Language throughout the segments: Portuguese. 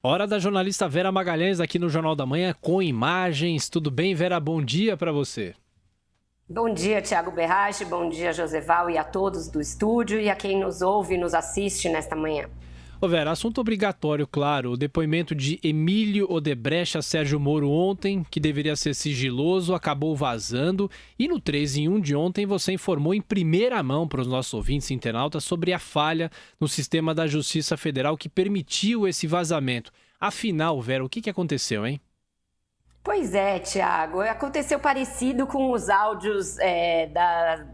Hora da jornalista Vera Magalhães aqui no Jornal da Manhã com imagens. Tudo bem, Vera? Bom dia para você. Bom dia, Thiago Berrache, bom dia, Joseval, e a todos do estúdio e a quem nos ouve e nos assiste nesta manhã. Ô Vera, assunto obrigatório, claro, o depoimento de Emílio Odebrecht a Sérgio Moro ontem, que deveria ser sigiloso, acabou vazando. E no 3 em 1 de ontem você informou em primeira mão para os nossos ouvintes e internautas sobre a falha no sistema da Justiça Federal que permitiu esse vazamento. Afinal, Vera, o que aconteceu, hein? Pois é, Thiago, aconteceu parecido com os áudios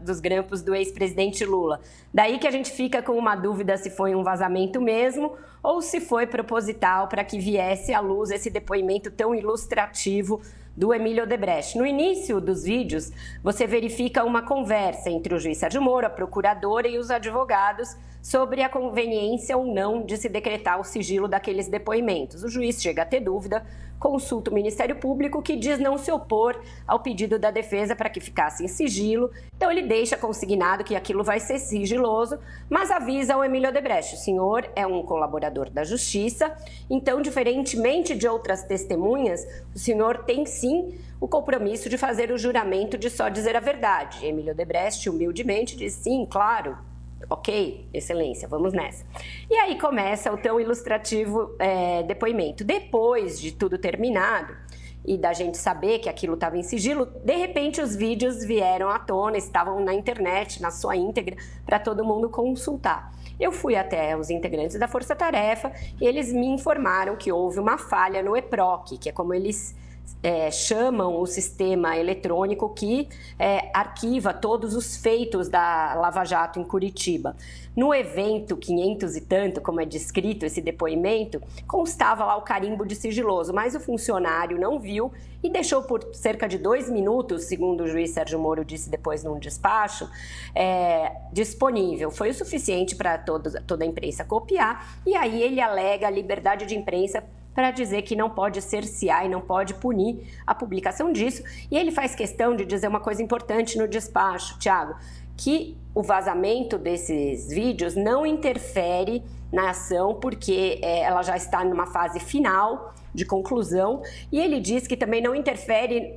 dos grampos do ex-presidente Lula. Daí que a gente fica com uma dúvida se foi um vazamento mesmo ou se foi proposital para que viesse à luz esse depoimento tão ilustrativo do Emílio Odebrecht. No início dos vídeos, você verifica uma conversa entre o juiz Sérgio Moro, a procuradora e os advogados sobre a conveniência ou não de se decretar o sigilo daqueles depoimentos. O juiz chega a ter dúvida, consulta o Ministério Público, que diz não se opor ao pedido da defesa para que ficasse em sigilo. Então ele deixa consignado que aquilo vai ser sigiloso, mas avisa ao Emílio Odebrecht: o senhor é um colaborador da Justiça, então, diferentemente de outras testemunhas, o senhor tem sim o compromisso de fazer o juramento de só dizer a verdade. Emílio Odebrecht humildemente diz: sim, claro. Ok, excelência, vamos nessa. E aí começa o tão ilustrativo depoimento. Depois de tudo terminado e da gente saber que aquilo estava em sigilo, de repente os vídeos vieram à tona, estavam na internet, na sua íntegra, para todo mundo consultar. Eu fui até os integrantes da Força Tarefa e eles me informaram que houve uma falha no EPROC, que é como eles chamam o sistema eletrônico que arquiva todos os feitos da Lava Jato em Curitiba. No evento 500 e tanto, como é descrito esse depoimento, constava lá o carimbo de sigiloso, mas o funcionário não viu e deixou por cerca de 2 minutos, segundo o juiz Sérgio Moro disse depois num despacho, disponível. Foi o suficiente para toda a imprensa copiar, e aí ele alega a liberdade de imprensa para dizer que não pode cercear e não pode punir a publicação disso. E ele faz questão de dizer uma coisa importante no despacho, Thiago, que o vazamento desses vídeos não interfere na ação, porque ela já está numa fase final de conclusão, e ele diz que também não interfere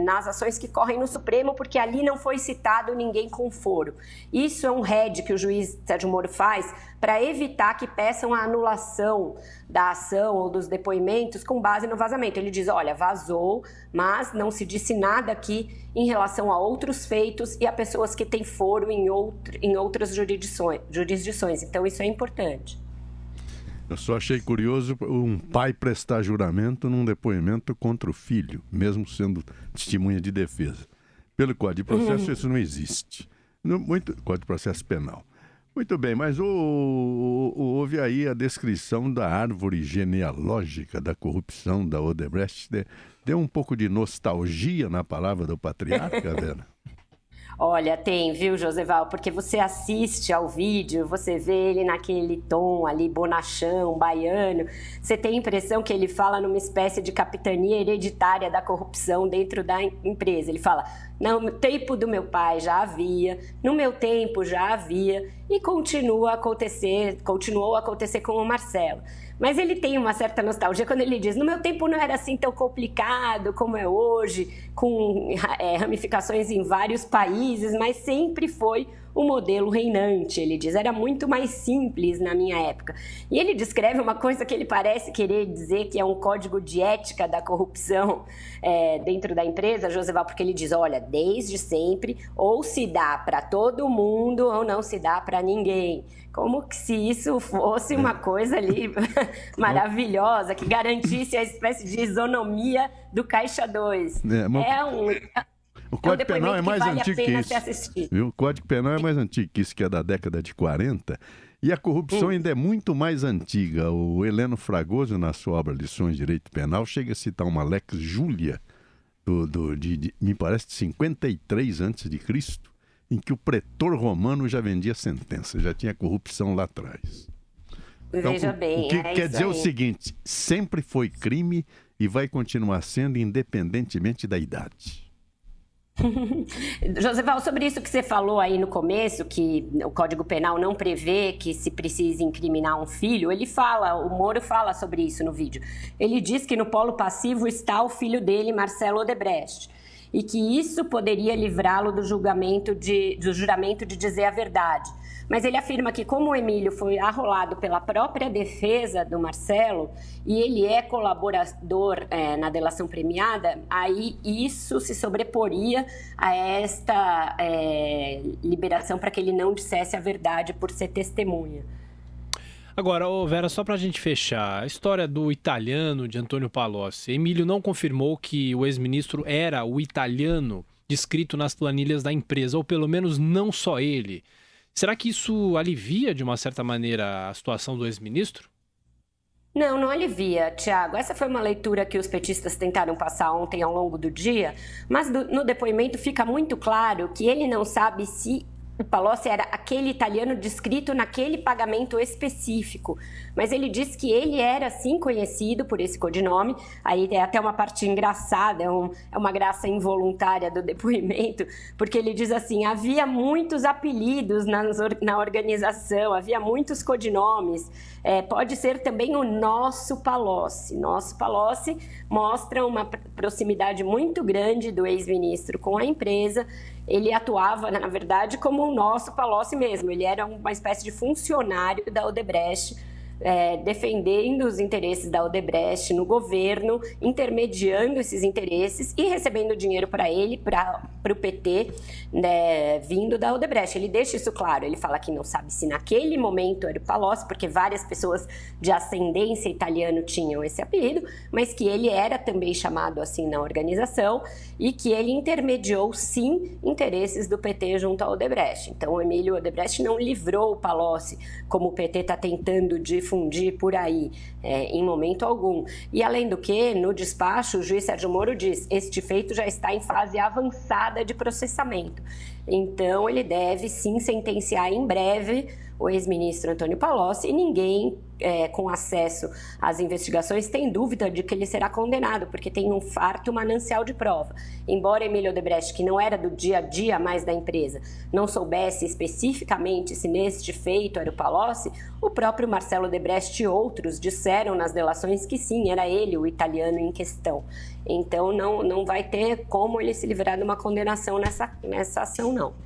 nas ações que correm no Supremo, porque ali não foi citado ninguém com foro. Isso é um head que o juiz Sérgio Moro faz para evitar que peçam a anulação da ação ou dos depoimentos com base no vazamento. Ele diz: olha, vazou, mas não se disse nada aqui em relação a outros feitos e a pessoas que têm foro em outras jurisdições. Então isso é importante. Eu só achei curioso um pai prestar juramento num depoimento contra o filho, mesmo sendo testemunha de defesa. Pelo Código de Processo, isso não existe. Código de Processo Penal. Muito bem, mas houve aí a descrição da árvore genealógica da corrupção da Odebrecht. Deu um pouco de nostalgia na palavra do patriarca, Vera? Olha, tem, viu, Joseval? Porque você assiste ao vídeo, você vê ele naquele tom ali, bonachão, baiano. Você tem a impressão que ele fala numa espécie de capitania hereditária da corrupção dentro da empresa. Ele fala: no tempo do meu pai já havia, no meu tempo já havia, e continuou a acontecer com o Marcelo. Mas ele tem uma certa nostalgia quando ele diz: no meu tempo não era assim tão complicado como é hoje, com ramificações em vários países, mas sempre foi o modelo reinante. Ele diz: era muito mais simples na minha época. E ele descreve uma coisa que ele parece querer dizer que é um código de ética da corrupção dentro da empresa, Joseval, porque ele diz: olha, desde sempre, ou se dá para todo mundo ou não se dá para ninguém. Como que se isso fosse uma coisa ali maravilhosa, que garantisse a espécie de isonomia do Caixa 2. O Código Penal é mais antigo que isso. O Código Penal é mais antigo que isso, que é da década de 40. E a corrupção ainda é muito mais antiga. O Heleno Fragoso, na sua obra Lições de Direito Penal, chega a citar uma Lex Julia, me parece, de 53 a.C., em que o pretor romano já vendia sentença, já tinha corrupção lá atrás. Então, Veja bem, o que quer dizer o seguinte: sempre foi crime e vai continuar sendo, independentemente da idade. Joseval, sobre isso que você falou aí no começo, que o Código Penal não prevê que se precise incriminar um filho, o Moro fala sobre isso no vídeo. Ele diz que no polo passivo está o filho dele, Marcelo Odebrecht, e que isso poderia livrá-lo do juramento de dizer a verdade. Mas ele afirma que, como o Emílio foi arrolado pela própria defesa do Marcelo e ele é colaborador na delação premiada, aí isso se sobreporia a esta liberação para que ele não dissesse a verdade por ser testemunha. Agora, Vera, só para a gente fechar, a história do italiano de Antônio Palocci. Emílio não confirmou que o ex-ministro era o italiano descrito nas planilhas da empresa, ou pelo menos não só ele. Será que isso alivia, de uma certa maneira, a situação do ex-ministro? Não, não alivia, Tiago. Essa foi uma leitura que os petistas tentaram passar ontem ao longo do dia, mas no depoimento fica muito claro que ele não sabe se o Palocci era aquele italiano descrito naquele pagamento específico, mas ele diz que ele era sim conhecido por esse codinome. Aí é até uma parte engraçada, é uma graça involuntária do depoimento, porque ele diz assim: havia muitos apelidos na organização, havia muitos codinomes, pode ser também o nosso Palocci. Nosso Palocci mostra uma proximidade muito grande do ex-ministro com a empresa. Ele atuava, na verdade, como o nosso Palocci mesmo. Ele era uma espécie de funcionário da Odebrecht, defendendo os interesses da Odebrecht no governo, intermediando esses interesses e recebendo dinheiro para ele, para o PT, vindo da Odebrecht. Ele deixa isso claro, ele fala que não sabe se naquele momento era o Palocci, porque várias pessoas de ascendência italiana tinham esse apelido, mas que ele era também chamado assim na organização e que ele intermediou, sim, interesses do PT junto à Odebrecht. Então, o Emílio Odebrecht não livrou o Palocci, como o PT está tentando difundir por aí, em momento algum. E, além do que, no despacho, o juiz Sérgio Moro diz: este feito já está em fase avançada de processamento. Então, ele deve, sim, sentenciar em breve o ex-ministro Antônio Palocci, e ninguém com acesso às investigações tem dúvida de que ele será condenado, porque tem um farto manancial de prova. Embora Emílio Odebrecht, que não era do dia a dia mais da empresa, não soubesse especificamente se neste feito era o Palocci, o próprio Marcelo Odebrecht e outros disseram nas delações que sim, era ele o italiano em questão. Então não vai ter como ele se livrar de uma condenação nessa ação, não.